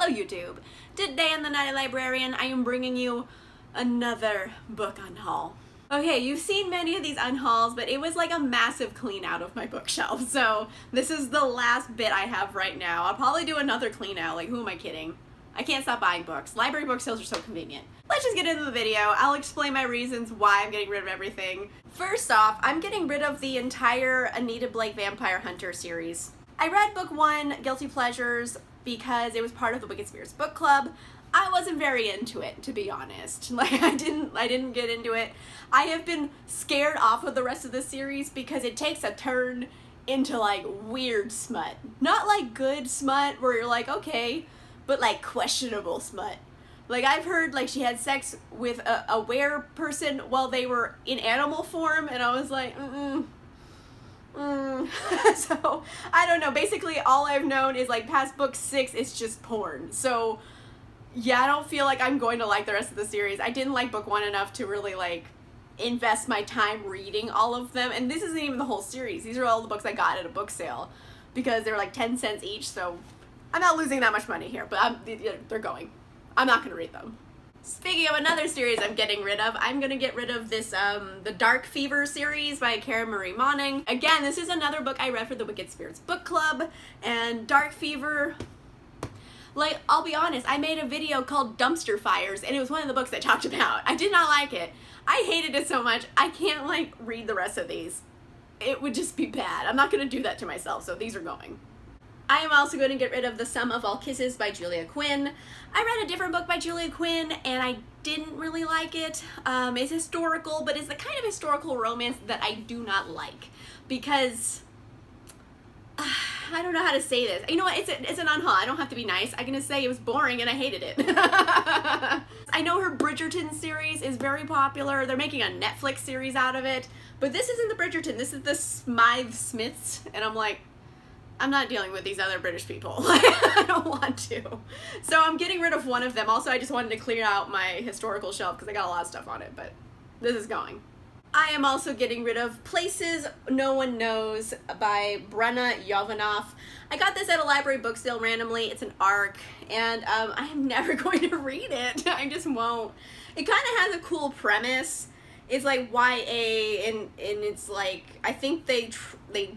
Hello YouTube! Today on the Night Librarian, I am bringing you another book unhaul. Okay, you've seen many of these unhauls, but it was like a massive clean out of my bookshelf, so this is the last bit I have right now. I'll probably do another clean out, like who am I kidding? I can't stop buying books. Library book sales are so convenient. Let's just get into the video. I'll explain my reasons why I'm getting rid of everything. First off, I'm getting rid of the entire Anita Blake Vampire Hunter series. I read book 1, Guilty Pleasures, because it was part of the Wicked Spirits book club. I wasn't very into it, to be honest. Like, I didn't get into it. I have been scared off of the rest of the series because it takes a turn into like weird smut. Not like good smut where you're like, okay, but like questionable smut. Like, I've heard like she had sex with a were person while they were in animal form, and I was like, So, I don't know. Basically, all I've known is like past book 6 is just porn. So, yeah, I don't feel like I'm going to like the rest of the series. I didn't like book 1 enough to really like invest my time reading all of them. And this isn't even the whole series. These are all the books I got at a book sale because they were like 10 cents each. So, I'm not losing that much money here, but they're going. I'm not going to read them. Speaking of another series I'm getting rid of, I'm going to get rid of this, the Dark Fever series by Karen Marie Moning. Again, this is another book I read for the Wicked Spirits book club, and Dark Fever, like, I'll be honest, I made a video called Dumpster Fires, and it was one of the books I talked about. I did not like it. I hated it so much, I can't, like, read the rest of these. It would just be bad. I'm not going to do that to myself, so these are going. I am also going to get rid of The Sum of All Kisses by Julia Quinn. I read a different book by Julia Quinn, and I didn't really like it. It's historical, but it's the kind of historical romance that I do not like. Because, I don't know how to say this. You know what, it's an unhaul. I don't have to be nice. I'm going to say it was boring and I hated it. I know her Bridgerton series is very popular. They're making a Netflix series out of it. But this isn't the Bridgerton. This is the Smythe Smiths. And I'm like, I'm not dealing with these other British people. I don't want to. So I'm getting rid of one of them. Also, I just wanted to clear out my historical shelf because I got a lot of stuff on it, but this is going. I am also getting rid of Places No One Knows by Brenna Yovanov. I got this at a library book sale randomly. It's an ARC, and I am never going to read it. I just won't. It kind of has a cool premise. It's like YA, and it's like, I think they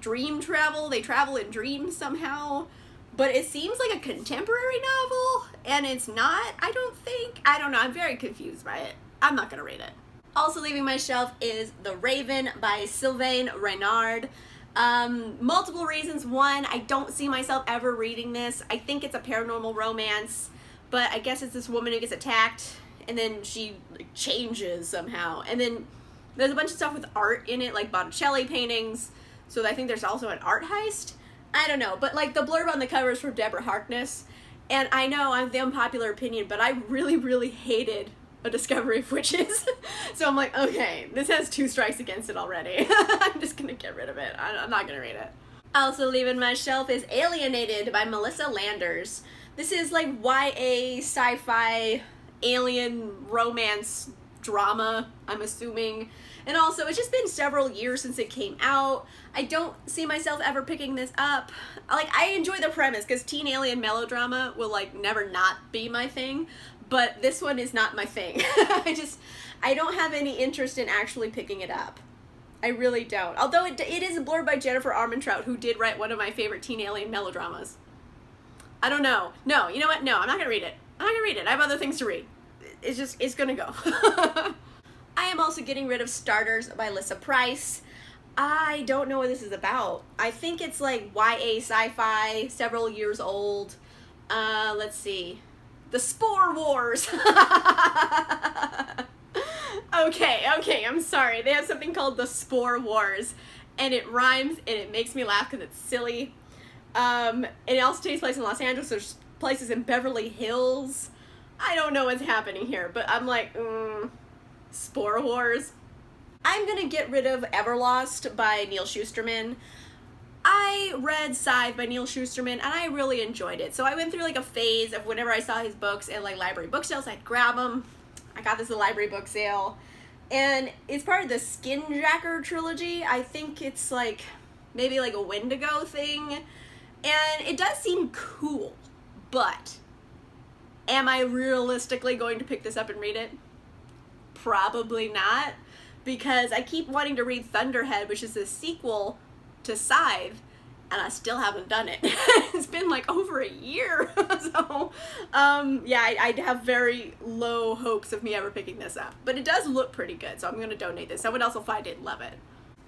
dream travel, they travel in dreams somehow, but it seems like a contemporary novel, and it's not, I don't think. I don't know, I'm very confused by it. I'm not gonna read it. Also leaving my shelf is The Raven by Sylvain Reynard. Multiple reasons. One, I don't see myself ever reading this. I think it's a paranormal romance, but I guess it's this woman who gets attacked, and then she like changes somehow. And then there's a bunch of stuff with art in it, like Botticelli paintings. So I think there's also an art heist. I don't know, but like the blurb on the cover is from Deborah Harkness. And I know I'm the unpopular opinion, but I really, really hated A Discovery of Witches. So I'm like, okay, this has 2 strikes against it already. I'm just gonna get rid of it. I'm not gonna read it. Also leaving my shelf is Alienated by Melissa Landers. This is like YA, sci-fi, alien romance drama, I'm assuming. And also, it's just been several years since it came out. I don't see myself ever picking this up. Like, I enjoy the premise, because teen alien melodrama will, like, never not be my thing. But this one is not my thing. I don't have any interest in actually picking it up. I really don't. Although it is blurred by Jennifer Armentrout, who did write one of my favorite teen alien melodramas. I don't know. No, you know what? No, I'm not gonna read it. I'm not gonna read it. I have other things to read. It's gonna go. I am also getting rid of Starters by Lissa Price. I don't know what this is about. I think it's like YA sci-fi, several years old. Let's see. The Spore Wars. Okay, I'm sorry. They have something called The Spore Wars, and it rhymes, and it makes me laugh because it's silly. And it also takes place in Los Angeles. There's places in Beverly Hills. I don't know what's happening here, but I'm like, Spore Wars. I'm gonna get rid of Everlost by Neal Shusterman. I read Scythe by Neal Shusterman, and I really enjoyed it. So I went through like a phase of whenever I saw his books at like library book sales, I'd grab them. I got this at a library book sale, and it's part of the Skinjacker trilogy. I think it's like maybe like a Wendigo thing, and it does seem cool, but Am I realistically going to pick this up and read it? Probably not, because I keep wanting to read Thunderhead, which is the sequel to Scythe, and I still haven't done it. It's been like over a year. So, yeah, I have very low hopes of me ever picking this up. But it does look pretty good, so I'm going to donate this. Someone else will find it and love it.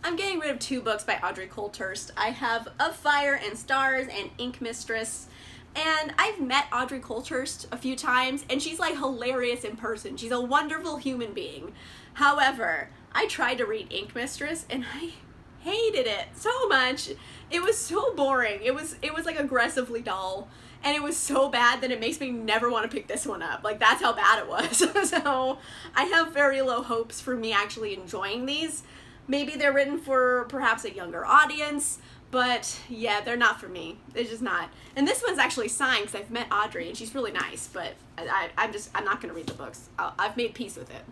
I'm getting rid of 2 books by Audrey Coulthurst. I have Of Fire and Stars and Ink Mistress. And I've met Audrey Coulthurst a few times, and she's like hilarious in person. She's a wonderful human being. However, I tried to read Ink Mistress, and I hated it so much. It was so boring. It was like aggressively dull, and it was so bad that it makes me never want to pick this one up. Like, that's how bad it was. So I have very low hopes for me actually enjoying these. Maybe they're written for perhaps a younger audience, but yeah, they're not for me. They're just not. And this one's actually signed because I've met Audrey and she's really nice, but I'm not going to read the books. I've made peace with it.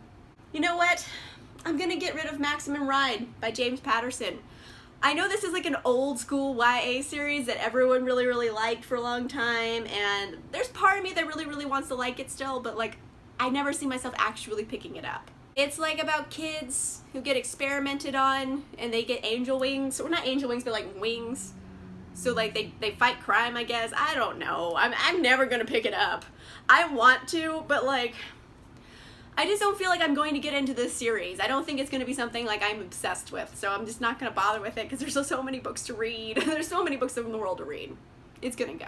You know what? I'm going to get rid of Maximum Ride by James Patterson. I know this is like an old school YA series that everyone really, really liked for a long time, and there's part of me that really, really wants to like it still, but like, I never see myself actually picking it up. It's like about kids who get experimented on and they get angel wings, or not angel wings, but like wings. So like they fight crime, I guess. I don't know. I'm never gonna pick it up. I want to, but like, I just don't feel like I'm going to get into this series. I don't think it's gonna be something like I'm obsessed with, so I'm just not gonna bother with it because there's so many books to read. There's so many books in the world to read. It's gonna go.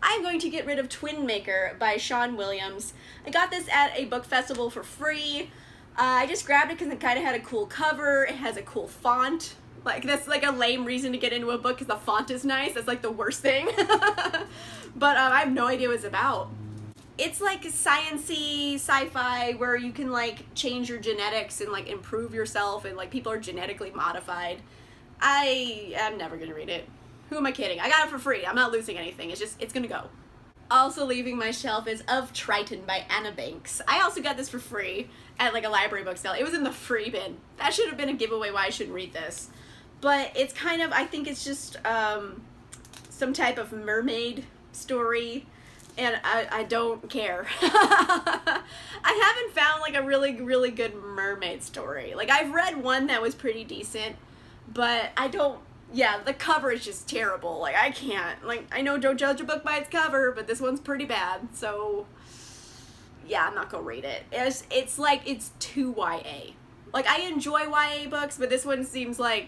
I'm going to get rid of Twin Maker by Sean Williams. I got this at a book festival for free. I just grabbed it because it kind of had a cool cover. It has a cool font. Like, that's like a lame reason to get into a book because the font is nice. That's like the worst thing. But I have no idea what it's about. It's like science-y sci-fi where you can like change your genetics and like improve yourself, and like people are genetically modified. I am never gonna read it. Who am I kidding? I got it for free. I'm not losing anything. It's gonna go. Also leaving my shelf is Of Triton by Anna Banks. I also got this for free at like a library book sale. It was in the free bin. That should have been a giveaway why I shouldn't read this. But it's kind of, I think it's just some type of mermaid story, and I don't care. I haven't found like a really, really good mermaid story. Like, I've read one that was pretty decent, but I don't, yeah, the cover is just terrible. Like, I can't. Like, I know don't judge a book by its cover, but this one's pretty bad. So, yeah, I'm not gonna read it. It's like, it's too YA. Like, I enjoy YA books, but this one seems like,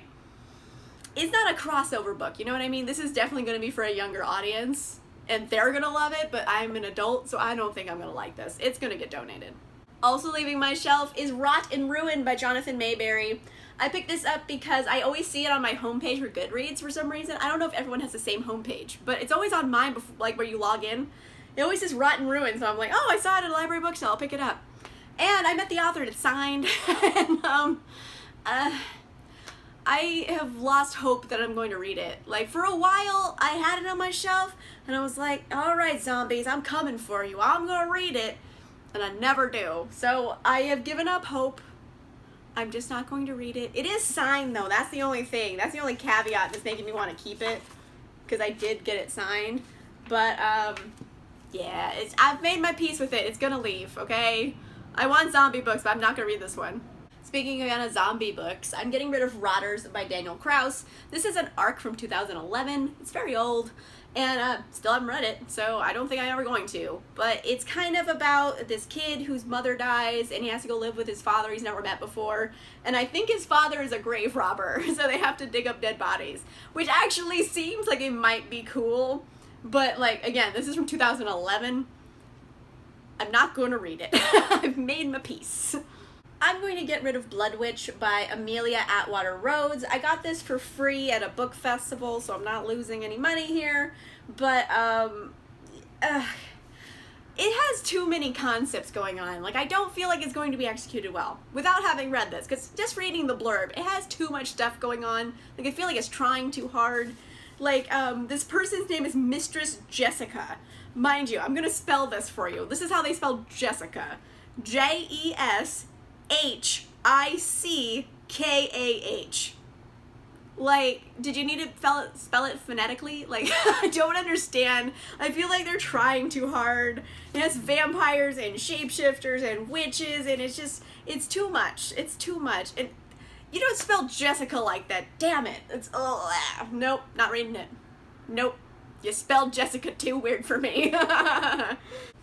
it's not a crossover book, you know what I mean? This is definitely gonna be for a younger audience, and they're gonna love it, but I'm an adult, so I don't think I'm gonna like this. It's gonna get donated. Also leaving my shelf is Rot and Ruin by Jonathan Mayberry. I picked this up because I always see it on my homepage for Goodreads for some reason. I don't know if everyone has the same homepage, but it's always on mine, before, like where you log in. It always says Rot and Ruin, so I'm like, oh, I saw it at a library book sale, I'll pick it up. And I met the author and it's signed, and I have lost hope that I'm going to read it. Like, for a while, I had it on my shelf, and I was like, all right, zombies, I'm coming for you. I'm gonna read it, and I never do. So I have given up hope. I'm just not going to read it. It is signed, though. That's the only thing. That's the only caveat that's making me want to keep it, because I did get it signed. But, yeah, I've made my peace with it. It's gonna leave, okay? I want zombie books, but I'm not gonna read this one. Speaking of zombie books, I'm getting rid of Rotters by Daniel Kraus. This is an arc from 2011. It's very old, and still haven't read it, so I don't think I'm ever going to. But it's kind of about this kid whose mother dies, and he has to go live with his father he's never met before. And I think his father is a grave robber, so they have to dig up dead bodies, which actually seems like it might be cool. But, like, again, this is from 2011. I'm not going to read it. I've made my peace. I'm going to get rid of Blood Witch by Amelia Atwater Rhodes. I got this for free at a book festival, so I'm not losing any money here. But, it has too many concepts going on. Like, I don't feel like it's going to be executed well without having read this, because just reading the blurb, it has too much stuff going on. Like, I feel like it's trying too hard. Like, this person's name is Mistress Jessica. Mind you, I'm gonna spell this for you. This is how they spell Jessica. Jessickah. Like, did you need to spell it phonetically? Like, I don't understand. I feel like they're trying too hard. It has vampires and shapeshifters and witches, and it's too much. It's too much. And you don't spell Jessica like that. Damn it. Nope, not reading it. Nope. You spelled Jessica too weird for me.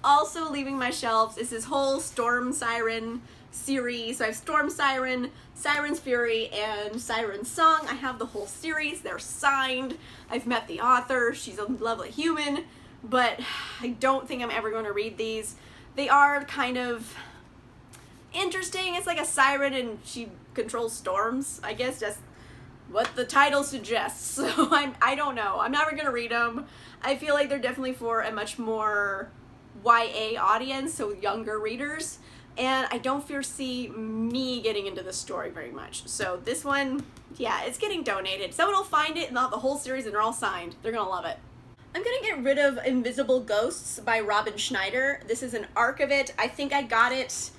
Also leaving my shelves is this whole Storm Siren series. So I have Storm Siren, Siren's Fury, and Siren's Song. I have the whole series. They're signed. I've met the author. She's a lovely human, but I don't think I'm ever going to read these. They are kind of interesting. It's like a siren and she controls storms. I guess just what the title suggests. So I don't know. I'm never going to read them. I feel like they're definitely for a much more YA audience, so younger readers. And I don't foresee me getting into this story very much. So this one, yeah, it's getting donated. Someone will find it and they'll have the whole series and they're all signed. They're gonna love it. I'm gonna get rid of Invisible Ghosts by Robin Schneider. This is an arc of it. I think I got it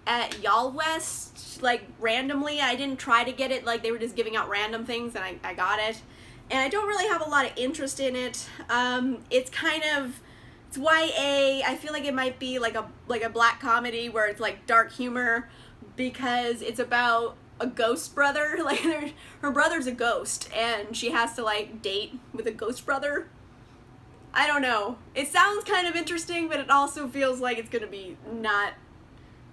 at Y'all West, like randomly. I didn't try to get it, like they were just giving out random things and I got it. And I don't really have a lot of interest in it. It's kind of, it's YA. I feel like it might be like a black comedy where it's like dark humor because it's about a ghost brother. Like her brother's a ghost and she has to like date with a ghost brother. I don't know. It sounds kind of interesting, but it also feels like it's gonna be not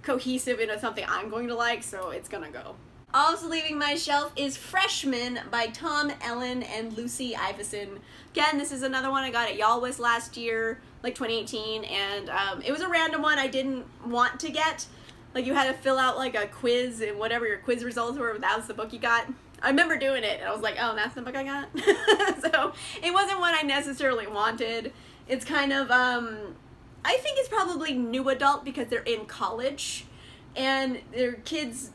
cohesive into something I'm going to like, so it's gonna go. Also leaving my shelf is Freshman by Tom Ellen and Lucy Iveson. Again, this is another one I got at Y'all West last year, like 2018, and it was a random one I didn't want to get. Like you had to fill out like a quiz and whatever your quiz results were, that was the book you got. I remember doing it and I was like, oh, that's the book I got? So it wasn't one I necessarily wanted. It's kind of, I think it's probably new adult because they're in college and they're kids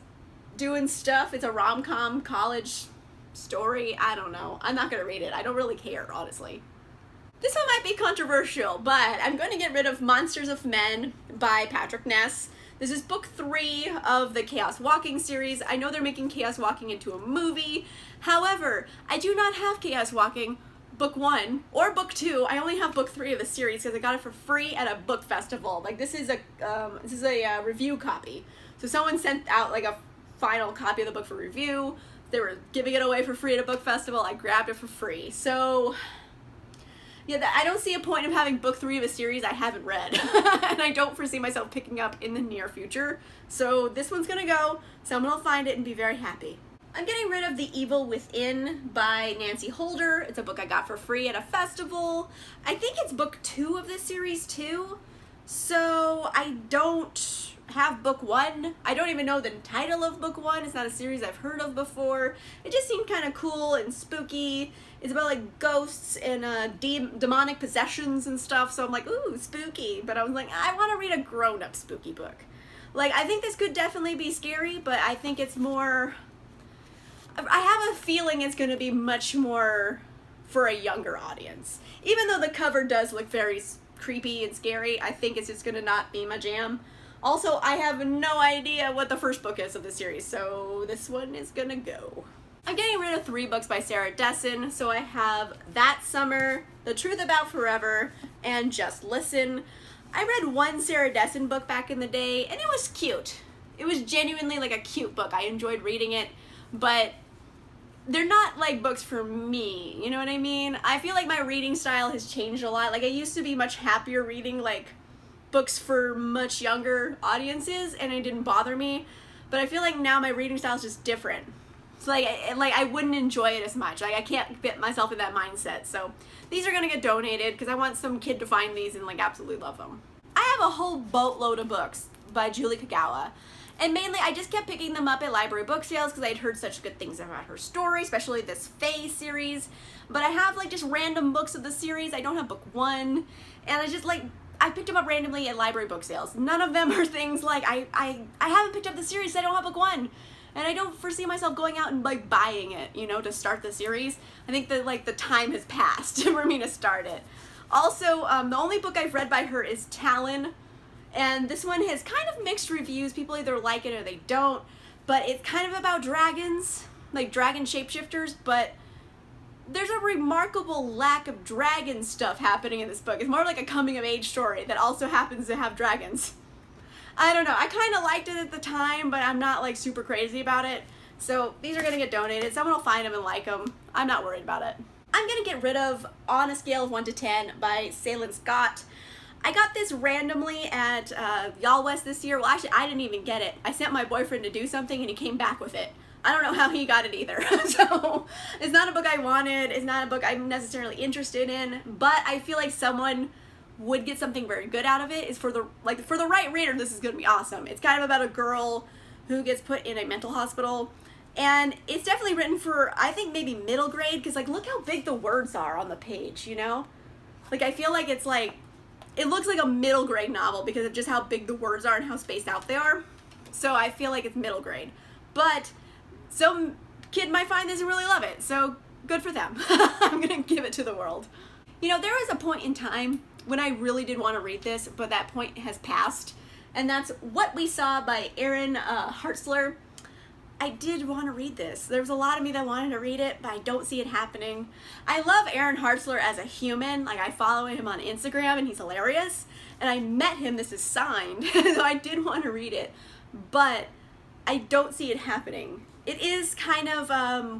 doing stuff. It's a rom-com college story. I don't know. I'm not gonna read it. I don't really care, honestly. This one might be controversial, but I'm going to get rid of Monsters of Men by Patrick Ness. This is book 3 of the Chaos Walking series. I know they're making Chaos Walking into a movie. However, I do not have Chaos Walking book 1 or book 2. I only have book 3 of the series because I got it for free at a book festival. Like this is a review copy. So someone sent out like a final copy of the book for review. They were giving it away for free at a book festival. I grabbed it for free. So yeah, I don't see a point of having book 3 of a series I haven't read. And I don't foresee myself picking up in the near future. So this one's gonna go. Someone will find it and be very happy. I'm getting rid of The Evil Within by Nancy Holder. It's a book I got for free at a festival. I think it's book 2 of this series too. So I don't have book 1. I don't even know the title of book 1. It's not a series I've heard of before. It just seemed kind of cool and spooky. It's about like ghosts and demonic possessions and stuff. So I'm like, ooh, spooky. But I was like, I want to read a grown-up spooky book. Like, I think this could definitely be scary, but I think it's more, I have a feeling it's going to be much more for a younger audience. Even though the cover does look very creepy and scary, I think it's just going to not be my jam. Also, I have no idea what the first book is of the series, so this one is gonna go. I'm getting rid of 3 books by Sarah Dessen, so I have That Summer, The Truth About Forever, and Just Listen. I read one Sarah Dessen book back in the day, and it was cute. It was genuinely like a cute book. I enjoyed reading it, but they're not like books for me, you know what I mean? I feel like my reading style has changed a lot. Like, I used to be much happier reading like books for much younger audiences and it didn't bother me, but I feel like now my reading style is just different. It's like I wouldn't enjoy it as much. Like I can't fit myself in that mindset. So these are gonna get donated because I want some kid to find these and like absolutely love them. I have a whole boatload of books by Julie Kagawa, and mainly I just kept picking them up at library book sales because I'd heard such good things about her story, especially this Fae series. But I have like just random books of the series. I don't have book 1, and I just like, I picked them up randomly at library book sales. None of them are things like, I haven't picked up the series, so I don't have book 1. And I don't foresee myself going out and like buying it, you know, to start the series. I think that like the time has passed for me to start it. Also, the only book I've read by her is Talon. And this one has kind of mixed reviews. People either like it or they don't. But it's kind of about dragons. like dragon shapeshifters, but there's a remarkable lack of dragon stuff happening in this book. It's more like a coming of age story that also happens to have dragons. I don't know, I kind of liked it at the time, but I'm not like super crazy about it. So these are gonna get donated. Someone will find them and like them. I'm not worried about it. I'm gonna get rid of On a Scale of 1 to 10 by Salin Scott. I got this randomly at Y'all West this year. Well, actually, I didn't even get it. I sent my boyfriend to do something and he came back with it. I don't know how he got it either. So it's not a book I wanted. It's not a book I'm necessarily interested in, but I feel like someone would get something very good out of it. Is for the right reader, this is gonna be awesome. It's kind of about a girl who gets put in a mental hospital, and it's definitely written for, I think, maybe middle grade, because like look how big the words are on the page, you know? Like I feel like it's like, it looks like a middle grade novel because of just how big the words are and how spaced out they are. So I feel like it's middle grade. But some kid might find this and really love it, so good for them. I'm gonna give it to the world. You know, there was a point in time when I really did want to read this, but that point has passed, and that's What We Saw by Aaron Hartzler. I did want to read this. There was a lot of me that wanted to read it, but I don't see it happening. I love Aaron Hartzler as a human. Like, I follow him on Instagram, and he's hilarious, and I met him. This is signed, so I did want to read it, but I don't see it happening. It is kind of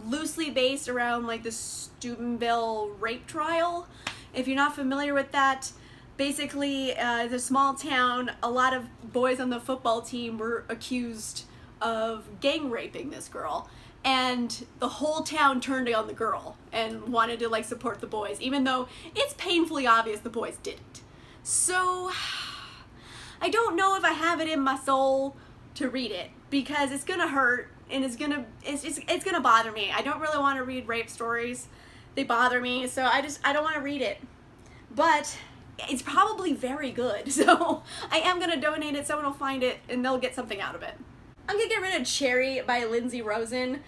loosely based around like the Steubenville rape trial. If you're not familiar with that, basically it's a small town. A lot of boys on the football team were accused of gang raping this girl, and the whole town turned on the girl and wanted to like support the boys, even though it's painfully obvious the boys didn't. So I don't know if I have it in my soul to read it, because it's gonna hurt and it's gonna bother me. I don't really want to read rape stories. They bother me, so I don't want to read it. But it's probably very good, so I am gonna donate it. Someone will find it and they'll get something out of it. I'm gonna get rid of Cherry by Lindsay Rosen.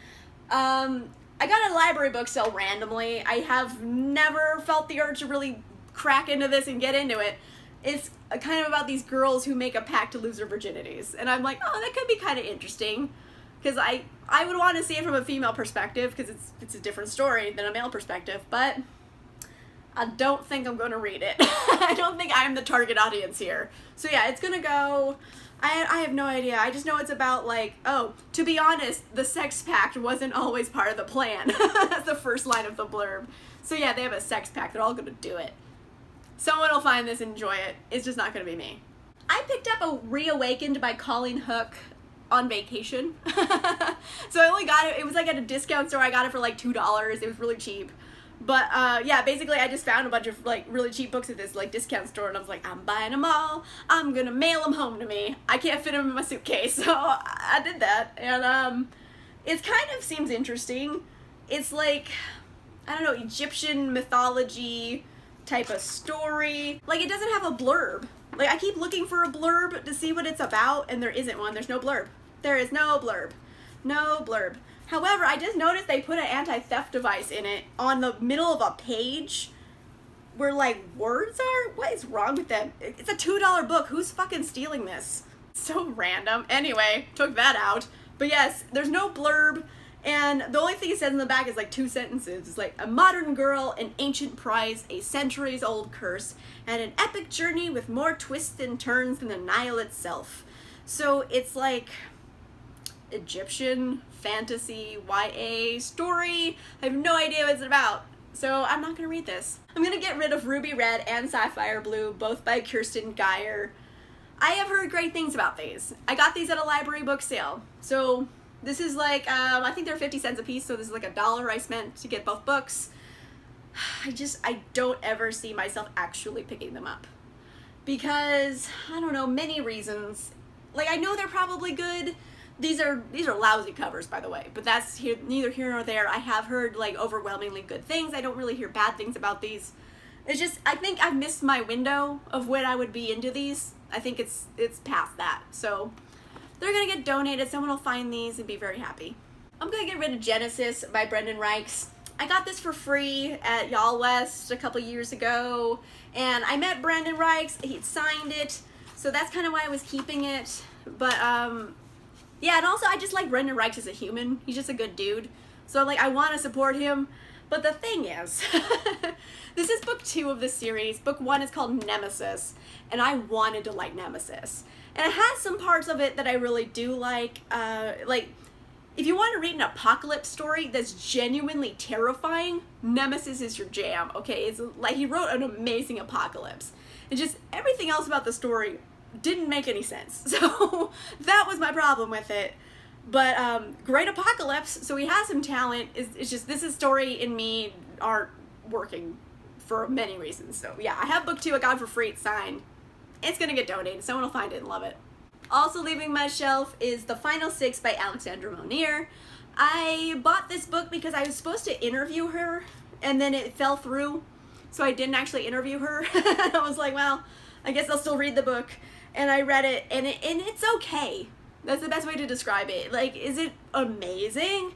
I got a library book sale randomly. I have never felt the urge to really crack into this and get into it. It's kind of about these girls who make a pact to lose their virginities, and I'm like, oh, that could be kind of interesting, because I would want to see it from a female perspective, because it's a different story than a male perspective, but I don't think I'm going to read it. I don't think I'm the target audience here. So yeah, it's gonna go. I have no idea. I just know it's about like, oh, to be honest, the sex pact wasn't always part of the plan. That's the first line of the blurb. So yeah, they have a sex pact. They're all gonna do it. Someone will find this and enjoy it. It's just not gonna be me. I picked up a Reawakened by Colleen Hook on vacation. So I only got it, it was like at a discount store. I got it for like $2. It was really cheap. But yeah, basically I just found a bunch of like really cheap books at this like discount store, and I was like, I'm buying them all. I'm gonna mail them home to me. I can't fit them in my suitcase, so I did that. And it kind of seems interesting. It's like, I don't know, Egyptian mythology type of story. Like, it doesn't have a blurb. Like, I keep looking for a blurb to see what it's about, and there isn't one. There's no blurb. There is no blurb. No blurb. However, I just noticed they put an anti-theft device in it on the middle of a page where, like, words are? What is wrong with them? It's a $2 book. Who's fucking stealing this? So random. Anyway, took that out. But yes, there's no blurb, and the only thing it says in the back is like 2 sentences. It's like, a modern girl, an ancient prize, a centuries-old curse, and an epic journey with more twists and turns than the Nile itself. So it's like Egyptian fantasy YA story. I have no idea what it's about, so I'm not gonna read this. I'm gonna get rid of Ruby Red and Sapphire Blue, both by Kirsten Geyer. I have heard great things about these. I got these at a library book sale. So this is like, I think they're 50 cents a piece, so this is like $1 I spent to get both books. I don't ever see myself actually picking them up, because, I don't know, many reasons. Like, I know they're probably good. These are lousy covers, by the way, but that's neither here nor there. I have heard like overwhelmingly good things. I don't really hear bad things about these. It's just, I think I've missed my window of when I would be into these. I think it's past that. So they're gonna get donated. Someone will find these and be very happy. I'm gonna get rid of Genesis by Brendan Reichs. I got this for free at Y'all West a couple years ago, and I met Brendan Reichs. He signed it, so that's kind of why I was keeping it. But yeah, and also I just like Brendan Reichs as a human. He's just a good dude. So like I want to support him, but the thing is, this is book 2 of the series. Book 1 is called Nemesis, and I wanted to like Nemesis. And it has some parts of it that I really do like if you want to read an apocalypse story that's genuinely terrifying, Nemesis is your jam, okay? It's like he wrote an amazing apocalypse. And just everything else about the story didn't make any sense. So that was my problem with it. But great apocalypse, so he has some talent. It's just this is story and me aren't working for many reasons. So yeah, I have book 2, I got it for free, it's signed. It's gonna get donated, someone will find it and love it. Also leaving my shelf is The Final Six by Alexandra Monier. I bought this book because I was supposed to interview her and then it fell through, so I didn't actually interview her. I was like, well, I guess I'll still read the book. And I read it and it's okay. That's the best way to describe it. Like, is it amazing?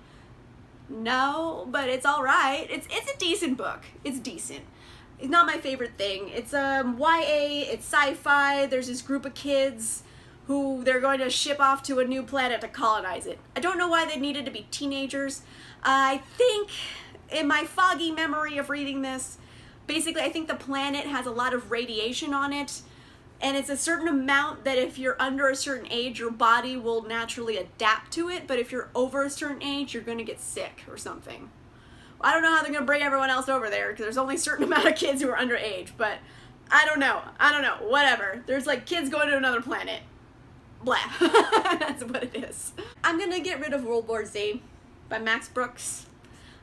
No, but it's alright. It's a decent book. It's decent. It's not my favorite thing. It's YA, it's sci-fi, there's this group of kids who they're going to ship off to a new planet to colonize it. I don't know why they needed to be teenagers. I think, in my foggy memory of reading this, basically I think the planet has a lot of radiation on it, and it's a certain amount that if you're under a certain age, your body will naturally adapt to it, but if you're over a certain age, you're gonna get sick or something. I don't know how they're gonna bring everyone else over there, because there's only a certain amount of kids who are underage, but I don't know, whatever. There's like kids going to another planet. Blah. That's what it is. I'm gonna get rid of World War Z by Max Brooks.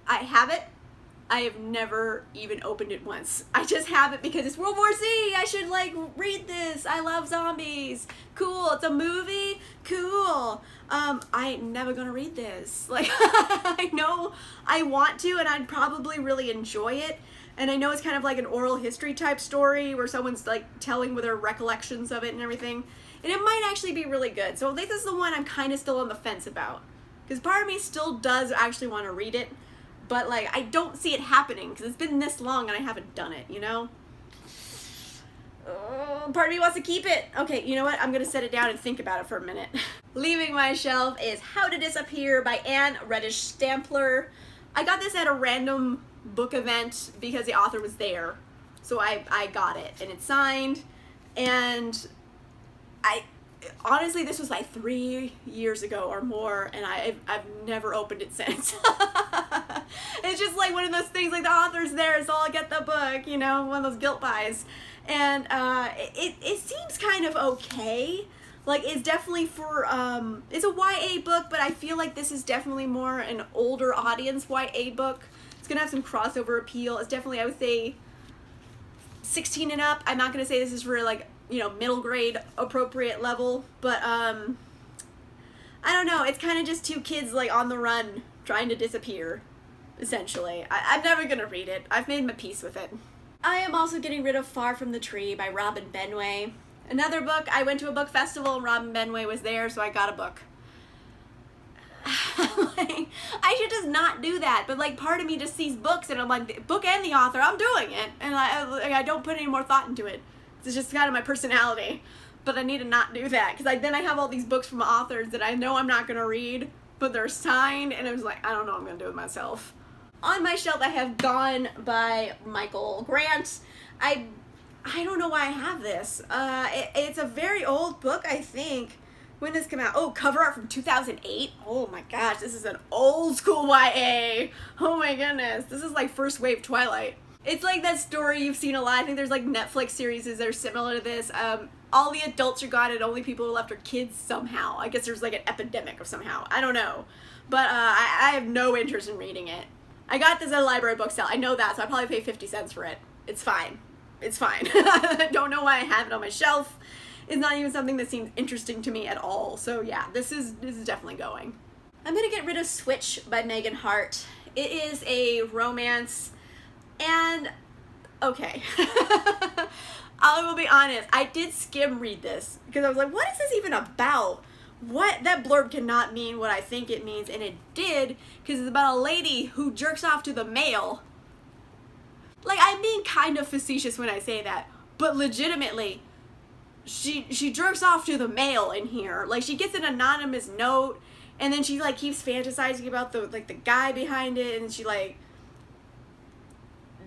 I have it. I have never even opened it once. I just have it because it's World War Z. I should like read this. I love zombies. Cool. It's a movie. Cool. I ain't never gonna read this. Like, I know I want to and I'd probably really enjoy it. And I know it's kind of like an oral history type story where someone's like telling with their recollections of it and everything. And it might actually be really good. So this is the one I'm kind of still on the fence about. Because part of me still does actually want to read it. But like, I don't see it happening because it's been this long and I haven't done it, you know? Part of me wants to keep it. Okay, you know what? I'm going to set it down and think about it for a minute. Leaving my shelf is How to Disappear by Anne Reddish Stampler. I got this at a random book event because the author was there. So I got it and it's signed. And honestly, this was like 3 years ago or more, and I've never opened it since. It's just like one of those things, like the author's there, so I'll get the book, you know, one of those guilt buys. And it seems kind of okay. Like, it's definitely for, it's a YA book, but I feel like this is definitely more an older audience YA book. It's gonna have some crossover appeal. It's definitely, I would say, 16 and up. I'm not gonna say this is for like, you know, middle grade appropriate level, but I don't know, it's kind of just 2 kids like on the run trying to disappear, essentially. I'm never gonna read it. I've made my peace with it. I am also getting rid of Far From the Tree by Robin Benway. Another book, I went to a book festival and Robin Benway was there, so I got a book. Like, I should just not do that, but like part of me just sees books and I'm like, the book and the author, I'm doing it, and I don't put any more thought into it. It's just kind of my personality, but I need to not do that because then I have all these books from authors that I know I'm not going to read, but they're signed, and I was like, I don't know what I'm going to do with myself. On my shelf, I have Gone by Michael Grant. I don't know why I have this. It's a very old book, I think. When did this come out? Oh, cover art from 2008. Oh my gosh, this is an old school YA. Oh my goodness, this is like first wave Twilight. It's like that story you've seen a lot. I think there's like Netflix series that are similar to this. All the adults are gone and only people who are left are kids somehow. I guess there's like an epidemic of somehow. I don't know. But I have no interest in reading it. I got this at a library book sale. I know that, so I probably pay 50 cents for it. It's fine. It's fine. I don't know why I have it on my shelf. It's not even something that seems interesting to me at all. So yeah, this is definitely going. I'm gonna get rid of Switch by Megan Hart. It is a romance. And, okay, I will be honest, I did skim read this, because I was like, what is this even about? What? That blurb cannot mean what I think it means, and it did, because it's about a lady who jerks off to the mail. Like, I'm being kind of facetious when I say that, but legitimately, she jerks off to the mail in here. Like, she gets an anonymous note, And then she like keeps fantasizing about the like the guy behind it, and she like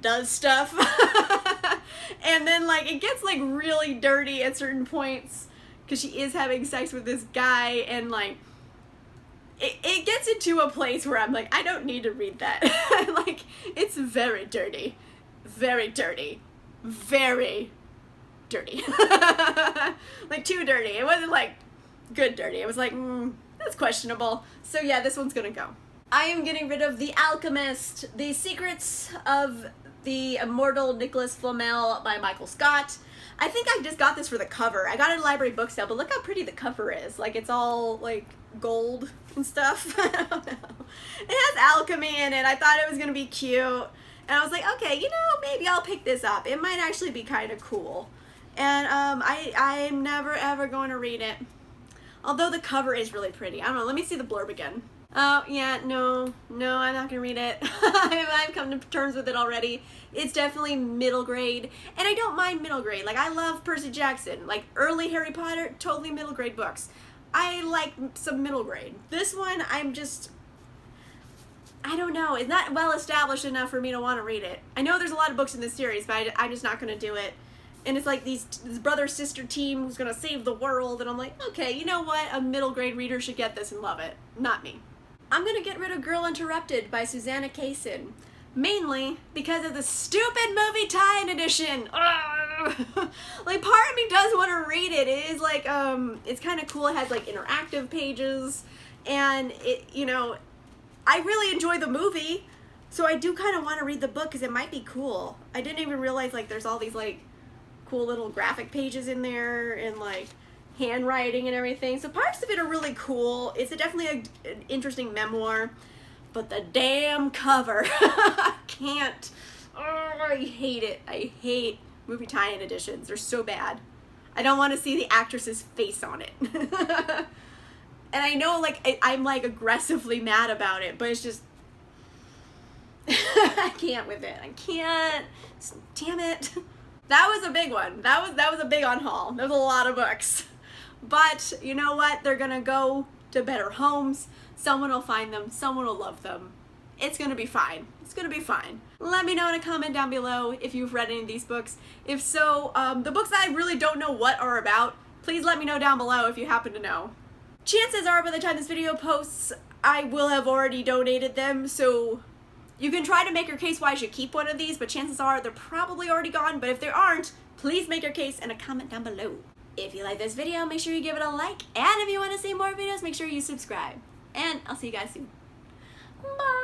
does stuff. And then like it gets like really dirty at certain points because she is having sex with this guy, and like it gets into a place where I'm like, I don't need to read that. Like, it's very dirty. Very dirty. Very dirty. Like, too dirty. It wasn't, like, good dirty. It was like, that's questionable. So, yeah, this one's gonna go. I am getting rid of The Alchemist, The Secrets of the Immortal Nicholas Flamel by Michael Scott. I think I just got this for the cover. I got it at a library book sale, but look how pretty the cover is. Like, it's all, like, gold and stuff. I don't know. It has alchemy in it. I thought it was going to be cute. And I was like, okay, you know, maybe I'll pick this up. It might actually be kind of cool. And I'm never, ever going to read it. Although the cover is really pretty. I don't know. Let me see the blurb again. Oh, yeah, no, I'm not going to read it. I've come to terms with it already. It's definitely middle grade, and I don't mind middle grade. Like, I love Percy Jackson. Like, early Harry Potter, totally middle grade books. I like some middle grade. This one, I don't know. It's not well established enough for me to want to read it. I know there's a lot of books in this series, but I'm just not going to do it. And it's like this brother-sister team who's going to save the world, and I'm like, okay, you know what? A middle grade reader should get this and love it. Not me. I'm going to get rid of Girl Interrupted by Susanna Kaysen. Mainly because of the stupid movie tie-in edition. Like, part of me does want to read it. It is like, it's kind of cool. It has like interactive pages, and it, you know, I really enjoy the movie, so I do kind of want to read the book because it might be cool. I didn't even realize like there's all these like cool little graphic pages in there and like handwriting and everything. So parts of it are really cool. It's definitely an interesting memoir. But the damn cover, I can't. Oh, I hate it. I hate movie tie-in editions. They're so bad. I don't want to see the actress's face on it. And I know, like, I'm, like, aggressively mad about it, but it's just, I can't with it. I can't. Damn it. That was a big one. That was a big Unhaul. There was a lot of books. But, you know what? They're gonna go to better homes. Someone will find them. Someone will love them. It's gonna be fine. It's gonna be fine. Let me know in a comment down below if you've read any of these books. If so, the books that I really don't know what are about, please let me know down below if you happen to know. Chances are by the time this video posts, I will have already donated them, so you can try to make your case why I should keep one of these, but chances are they're probably already gone. But if they aren't, please make your case in a comment down below. If you like this video, make sure you give it a like, and if you want to see more videos, make sure you subscribe. And I'll see you guys soon. Bye!